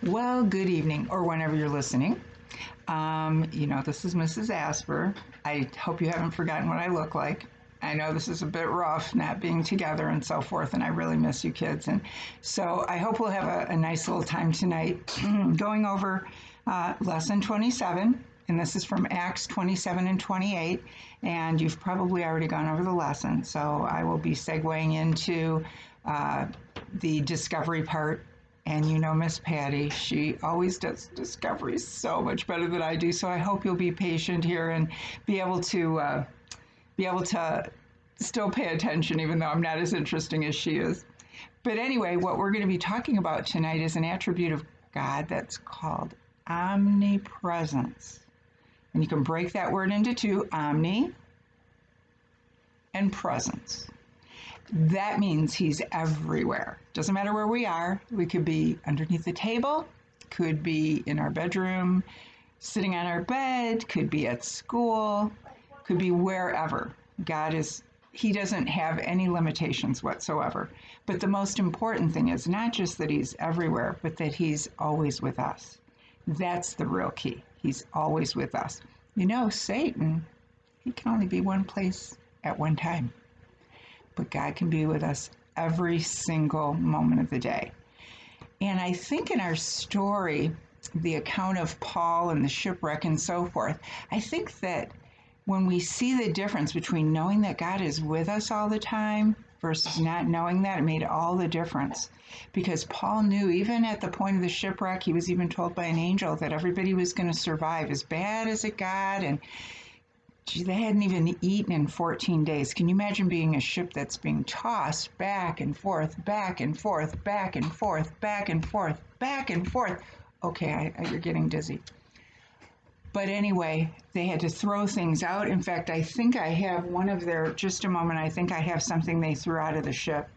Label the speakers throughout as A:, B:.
A: Well, good evening, or whenever you're listening. This is Mrs. Asper. I hope you haven't forgotten what I look like. I know this is a bit rough, not being together and so forth, and I really miss you kids. And so I hope we'll have a nice little time tonight going over lesson 27. And this is from Acts 27 and 28. And you've probably already gone over the lesson. So I will be segueing into the discovery part. And you know Miss Patty, she always does discoveries so much better than I do. So I hope you'll be patient here and be able to still pay attention, even though I'm not as interesting as she is. But anyway, what we're going to be talking about tonight is an attribute of God that's called omnipresence. And you can break that word into two, omni and presence. That means he's everywhere. Doesn't matter where we are. We could be underneath the table, could be in our bedroom, sitting on our bed, could be at school, could be wherever. He doesn't have any limitations whatsoever. But the most important thing is not just that he's everywhere, but that he's always with us. That's the real key. He's always with us. You know, Satan, he can only be one place at one time. But God can be with us every single moment of the day. And I think in our story, the account of Paul and the shipwreck and so forth, I think that when we see the difference between knowing that God is with us all the time versus not knowing that, it made all the difference. Because Paul knew, even at the point of the shipwreck, he was even told by an angel that everybody was going to survive, as bad as it got. And they hadn't even eaten in 14 days. Can you imagine being a ship that's being tossed back and forth, back and forth, back and forth, back and forth, back and forth? Okay, you're getting dizzy. But anyway, they had to throw things out. In fact, I think I have one of their, just a moment, I think I have something they threw out of the ship.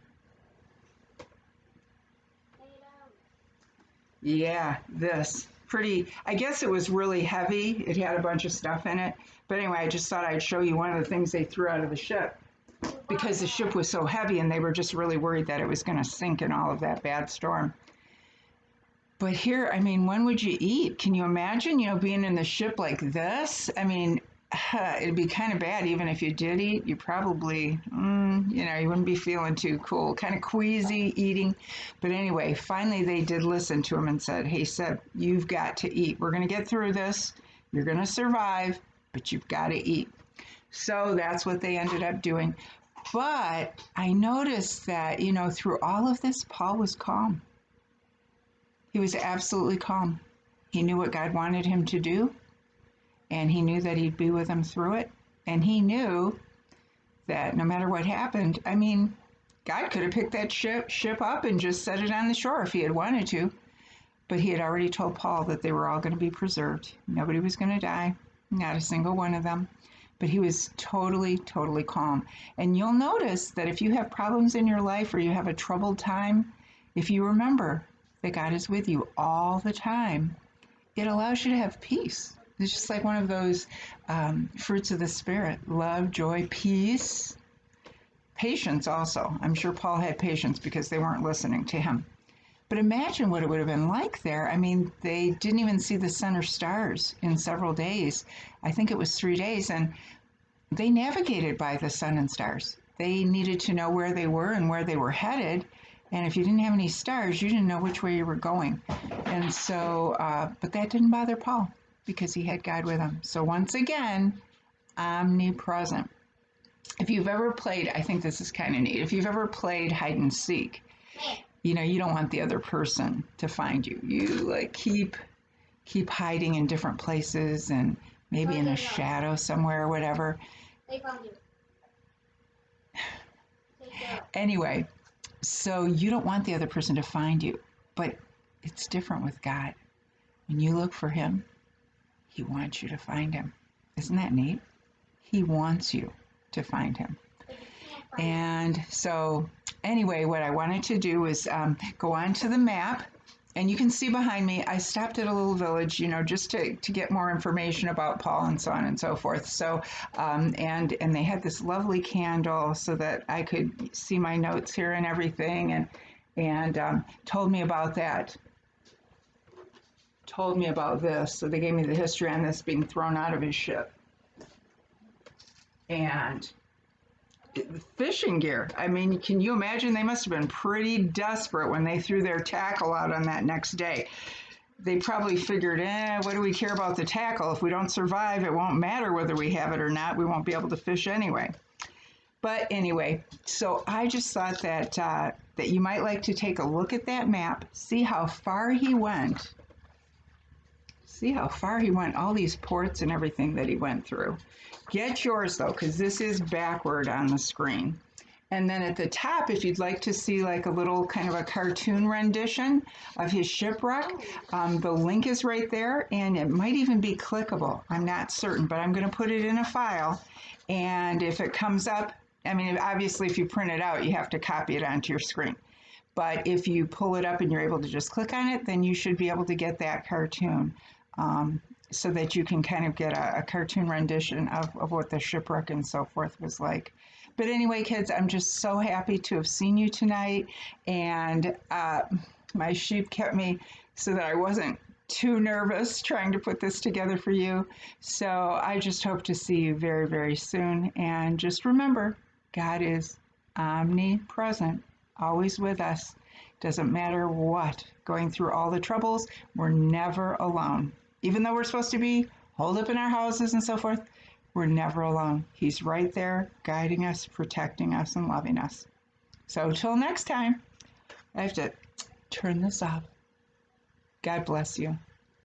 A: Yeah, this. Pretty, I guess it was really heavy. It had a bunch of stuff in it. But anyway, I just thought I'd show you one of the things they threw out of the ship because the ship was so heavy and they were just really worried that it was going to sink in all of that bad storm. But here, I mean, when would you eat? Can you imagine, being in the ship like this? I mean, it'd be kind of bad even if you did eat. You probably, you wouldn't be feeling too cool, kind of queasy eating. But anyway, finally they did listen to him and said, he said, you've got to eat. We're going to get through this. You're going to survive, but you've got to eat. So that's what they ended up doing. But I noticed that, through all of this, Paul was calm. He was absolutely calm. He knew what God wanted him to do. And he knew that he'd be with them through it. And he knew that no matter what happened, I mean, God could have picked that ship up and just set it on the shore if he had wanted to. But he had already told Paul that they were all going to be preserved. Nobody was going to die, not a single one of them. But he was totally, totally calm. And you'll notice that if you have problems in your life or you have a troubled time, if you remember that God is with you all the time, it allows you to have peace. It's just like one of those fruits of the Spirit: love, joy, peace, patience also. I'm sure Paul had patience because they weren't listening to him. But imagine what it would have been like there. I mean, they didn't even see the sun or stars in several days. I think it was 3 days, and they navigated by the sun and stars. They needed to know where they were and where they were headed. And if you didn't have any stars, you didn't know which way you were going. And so, but that didn't bother Paul, because he had God with him. So once again, omnipresent. If you've ever played, I think this is kind of neat. If you've ever played hide and seek, you don't want the other person to find you. You like keep hiding in different places and maybe in a shadow somewhere or whatever.
B: They found you.
A: Anyway, so you don't want the other person to find you, but it's different with God. When you look for him, he wants you to find him. Isn't that neat? He wants you to find him. And so anyway, what I wanted to do was go on to the map. And you can see behind me, I stopped at a little village, just to get more information about Paul and so on and so forth. So, and they had this lovely candle so that I could see my notes here and everything, and told me about that told me about this. So they gave me the history on this being thrown out of his ship. And fishing gear. I mean, can you imagine? They must have been pretty desperate when they threw their tackle out on that next day. They probably figured, what do we care about the tackle? If we don't survive, it won't matter whether we have it or not. We won't be able to fish anyway. But anyway, so I just thought that that you might like to take a look at that map, see how far he went. See how far he went, all these ports and everything that he went through. Get yours though, because this is backward on the screen. And then at the top, if you'd like to see like a little kind of a cartoon rendition of his shipwreck, the link is right there, and it might even be clickable. I'm not certain, but I'm going to put it in a file. And if it comes up, I mean, obviously, if you print it out, you have to copy it onto your screen. But if you pull it up and you're able to just click on it, then you should be able to get that cartoon so that you can kind of get a cartoon rendition of what the shipwreck and so forth was like. But anyway, kids, I'm just so happy to have seen you tonight. And my sheep kept me so that I wasn't too nervous trying to put this together for you. So I just hope to see you very, very soon. And just remember, God is omnipresent, always with us. Doesn't matter what, going through all the troubles, we're never alone. Even though we're supposed to be holed up in our houses and so forth, we're never alone. He's right there, guiding us, protecting us, and loving us. So till next time, I have to turn this off. God bless you.